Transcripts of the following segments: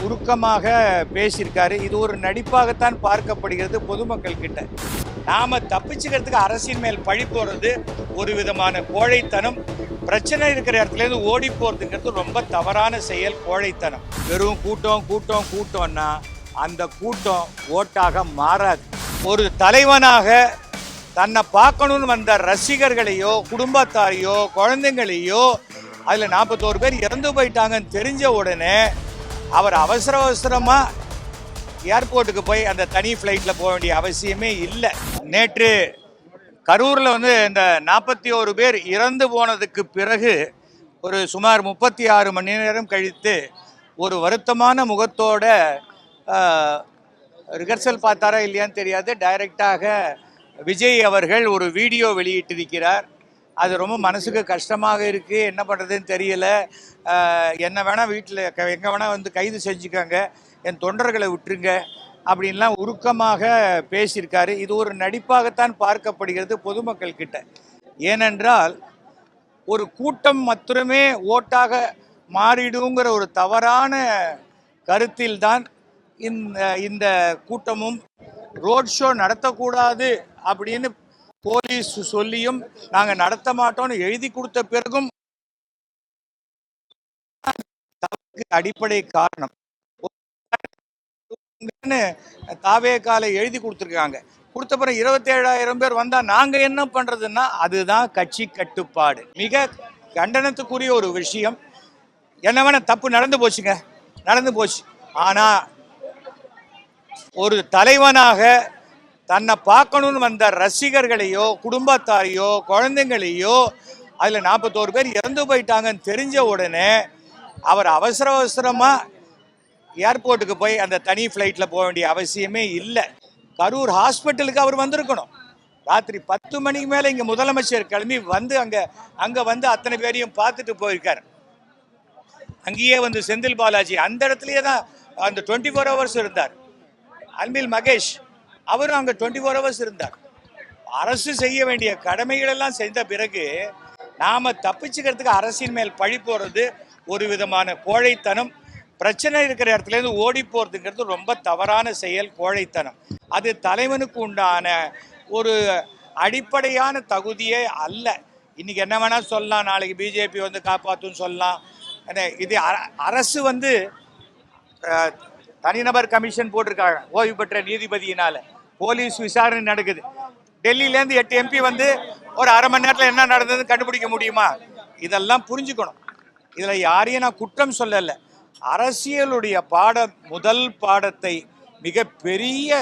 சுருக்கமாக பேசியிருக்காரு. இது ஒரு நடிப்பாகத்தான் பார்க்கப்படுகிறது பொதுமக்கள் கிட்ட. நாம தப்பிச்சுக்கிறதுக்கு அரசின் மேல் பழி போடுறது ஒரு விதமான கோழைத்தனம். பிரச்சனை இருக்கிற இடத்துல இருந்து ஓடி போறதுங்கிறது ரொம்ப தவறான செயல், கோழைத்தனம். வெறும் கூட்டம்னா அந்த கூட்டம் ஓட்டாக மாறாது. ஒரு தலைவனாக தன்னை பார்க்கணும்னு வந்த ரசிகர்களையோ குடும்பத்தாரையோ குழந்தைங்களையோ அதில் 41 பேர் இறந்து போயிட்டாங்கன்னு தெரிஞ்ச உடனே அவர் அவசரமாக ஏர்போர்ட்டுக்கு போய் அந்த தனி ஃப்ளைட்டில் போக வேண்டிய அவசியமே இல்லை. நேற்று கரூரில் இந்த 41 பேர் இறந்து போனதுக்கு பிறகு ஒரு சுமார் 36 மணி நேரம் கழித்து ஒரு வருத்தமான முகத்தோட ரிஹர்சல் பார்த்தாரா இல்லையான்னு தெரியாது, டைரக்டாக விஜய் அவர்கள் ஒரு வீடியோ வெளியிட்டிருக்கிறார். அது ரொம்ப மனசுக்கு கஷ்டமாக இருக்குது. என்ன பண்ணுறதுன்னு தெரியல. என்ன வேணால் வீட்டில் எங்கே வேணால் கைது செஞ்சுக்காங்க, என் தொண்டர்களை விட்டுருங்க அப்படின்லாம் உருக்கமாக பேசியிருக்காரு. இது ஒரு நடிப்பாகத்தான் பார்க்கப்படுகிறது பொதுமக்கள் கிட்ட. ஏனென்றால் ஒரு கூட்டம் மாத்திரமே ஓட்டாக மாறிடுங்கிற ஒரு தவறான கருத்தில்தான் இந்த கூட்டமும் ரோட் ஷோ நடத்தக்கூடாது அப்படின்னு போலீஸ் சொல்லியும் நாங்கள் நடத்த மாட்டோம்னு எழுதி கொடுத்த பிறகும் அடிப்படை காரணம் தாவேகால எழுதி கொடுத்துருக்காங்க. கொடுத்த பிறகு 27,000 பேர் வந்தா நாங்க என்ன பண்றதுன்னா அதுதான் கட்சி கட்டுப்பாடு. மிக கண்டனத்துக்குரிய ஒரு விஷயம். என்ன வேணா தப்பு நடந்து போச்சு. ஆனா ஒரு தலைவனாக தன்னை பார்க்கணும்னு வந்த ரசிகர்களையோ குடும்பத்தாரையோ குழந்தைங்களையோ அதில் 41 பேர் இறந்து போயிட்டாங்கன்னு தெரிஞ்ச உடனே அவர் அவசரமாக ஏர்போர்ட்டுக்கு போய் அந்த தனி ஃப்ளைட்டில் போக வேண்டிய அவசியமே இல்லை. கரூர் ஹாஸ்பிட்டலுக்கு அவர் வந்திருக்கணும். ராத்திரி 10 மணிக்கு மேலே இங்கே முதலமைச்சர் கிளம்பி அங்கே அத்தனை பேரையும் பார்த்துட்டு போயிருக்கார். அங்கேயே செந்தில் பாலாஜி அந்த இடத்துலயே தான் அந்த 24 ஹவர்ஸ் இருந்தார். அன்பில் மகேஷ் அவரும் அங்கே 24 ஹவர்ஸ் இருந்தார். அரசு செய்ய வேண்டிய கடமைகள் எல்லாம் செய்த பிறகு நாம தப்பிச்சுக்கிறதுக்கு அரசின் மேல் பழி போடுறது ஒரு விதமான கோழைத்தனம். பிரச்சனை இருக்கிற இடத்துல இருந்து ஓடி போறதுங்கிறது ரொம்ப தவறான செயல், கோழைத்தனம். அது தலைவனுக்கு உண்டான ஒரு அடிப்படையான தகுதியே அல்ல. இன்னைக்கு என்ன வேணா சொல்லலாம், நாளைக்கு பிஜேபி காப்பாற்றுன்னு சொல்லலாம். இது அரசு தனிநபர் கமிஷன் போட்டிருக்காங்க ஓய்வு பெற்ற நீதிபதியினால. போலீஸ் விசாரணை நடக்குது. டெல்லியிலேருந்து 8 MP ஒரு அரை மணி நேரத்தில் என்ன நடந்ததுன்னு கண்டுபிடிக்க முடியுமா? இதெல்லாம் புரிஞ்சுக்கணும். இதில் யாரையும் நான் குற்றம் சொல்லலை. அரசியலுடைய முதல் பாடத்தை மிக பெரிய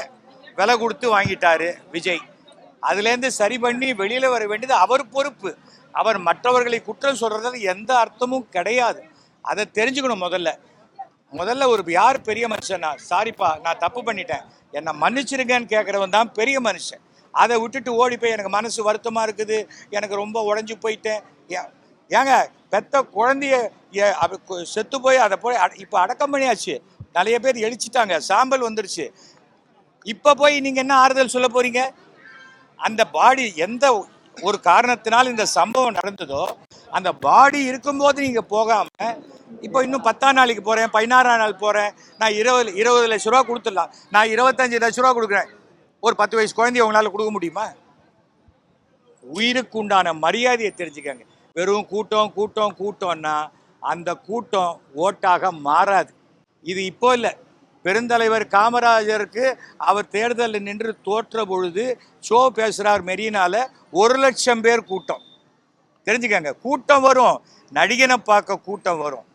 விலை கொடுத்து வாங்கிட்டாரு விஜய். அதுலேருந்து சரி பண்ணி வெளியில் வர வேண்டியது அவர் பொறுப்பு. அவர் மற்றவர்களை குற்றம் சொல்றதுல எந்த அர்த்தமும் கிடையாது. அதை தெரிஞ்சுக்கணும். முதல்ல ஒரு யார் பெரிய மனுஷனா, சாரிப்பா நான் தப்பு பண்ணிட்டேன் என்னை மன்னிச்சிருங்கன்னு கேட்குறவன் தான் பெரிய மனுஷன். அதை விட்டுட்டு ஓடி போய் எனக்கு மனசு வருத்தமாக இருக்குது, எனக்கு ரொம்ப உடஞ்சி போயிட்டேன். ஏங்க பெத்த குழந்தைய செத்து போய் அதை போய் இப்போ அடக்கம் பண்ணியாச்சு. நிறைய பேர் எழுச்சிட்டாங்க, சாம்பல் வந்துடுச்சு. இப்போ போய் நீங்கள் என்ன ஆறுதல் சொல்ல போறீங்க? அந்த பாடி எந்த ஒரு காரணத்தினால் இந்த சம்பவம் நடந்ததோ அந்த பாடி இருக்கும்போது நீங்கள் போகாமல் இப்போ இன்னும் 10ஆம் நாளைக்கு போகிறேன், 16ஆம் நாள் போகிறேன், நான் 20 லட்ச ரூபா கொடுத்துடலாம், நான் 25 லட்ச ரூபா கொடுக்குறேன், ஒரு 10 வயசு குழந்தைய உங்களால் கொடுக்க முடியுமா? உயிருக்கு உண்டான மரியாதையை தெரிஞ்சுக்கங்க. வெறும் கூட்டம்னா அந்த கூட்டம் ஓட்டாக மாறாது. இது இப்போ இல்லை. பெருந்தலைவர் காமராஜருக்கு அவர் தேர்தலில் நின்று தோற்ற பொழுது ஷோ பேசுகிறார் மெரினால, 1 லட்சம் பேர் கூட்டம். தெரிஞ்சுக்கங்க, கூட்டம் வரும், நடிகனை பார்க்க கூட்டம் வரும்.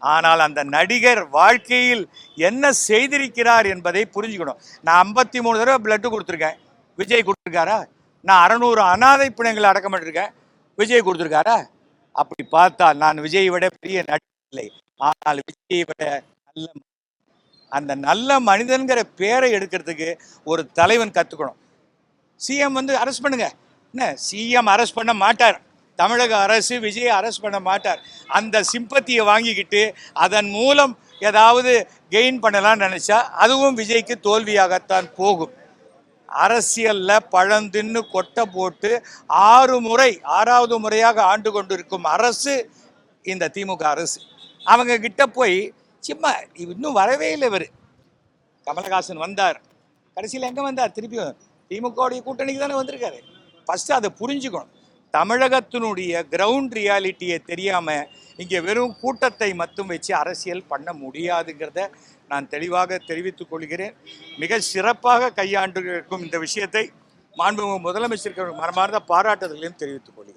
ஆனால் அந்த நடிகர் வாழ்க்கையில் என்ன செய்திருக்கிறார் என்பதை புரிஞ்சுக்கணும். நான் 53 தடவை பிளட்டு கொடுத்துருக்கேன், விஜய் கொடுத்துருக்காரா? நான் 600 அனாதை பிணங்களை அடக்கம் பண்ணிருக்கேன், விஜய் கொடுத்துருக்காரா? அப்படி பார்த்தால் நான் விஜயை விட பெரிய நடிகர் இல்லை. ஆனால் விஜயை விட அந்த நல்ல மனிதன்கிற பேரை எடுக்கிறதுக்கு ஒரு தலைவன் கற்றுக்கணும். சிஎம் அரெஸ்ட் பண்ணுங்க, என்ன சிஎம் அரெஸ்ட் பண்ண மாட்டார். தமிழக அரசு விஜயை அரெஸ்ட் பண்ண மாட்டார். அந்த சிம்பத்தியை வாங்கிக்கிட்டு அதன் மூலம் ஏதாவது கெயின் பண்ணலாம்னு நினச்சா அதுவும் விஜய்க்கு தோல்வியாகத்தான் போகும். அரசியலில் பழந்தின்னு கொட்டை போட்டு 6வது முறையாக ஆண்டு கொண்டிருக்கும் அரசு இந்த திமுக அரசு. அவங்க கிட்ட போய் சும்மா இன்னும் வரவே இல்லை இவர். கமலஹாசன் வந்தார், கடைசியில் எங்கே வந்தார்? திருப்பியும் திமுகவுடைய கூட்டணிக்கு தானே வந்திருக்காரு. ஃபஸ்ட்டு அதை புரிஞ்சுக்கணும். தமிழகத்தினுடைய கிரவுண்ட் ரியாலிட்டியை தெரியாமல் இங்கே வெறும் கூட்டத்தை மட்டும் வச்சு அரசியல் பண்ண முடியாதுங்கிறத நான் தெளிவாக தெரிவித்துக் கொள்கிறேன். மிக சிறப்பாக கையாண்டு இருக்கும் இந்த விஷயத்தை மாண்புமிகு முதலமைச்சருக்கு மனமார்ந்த பாராட்டுதலையும் தெரிவித்துக் கொள்கிறேன்.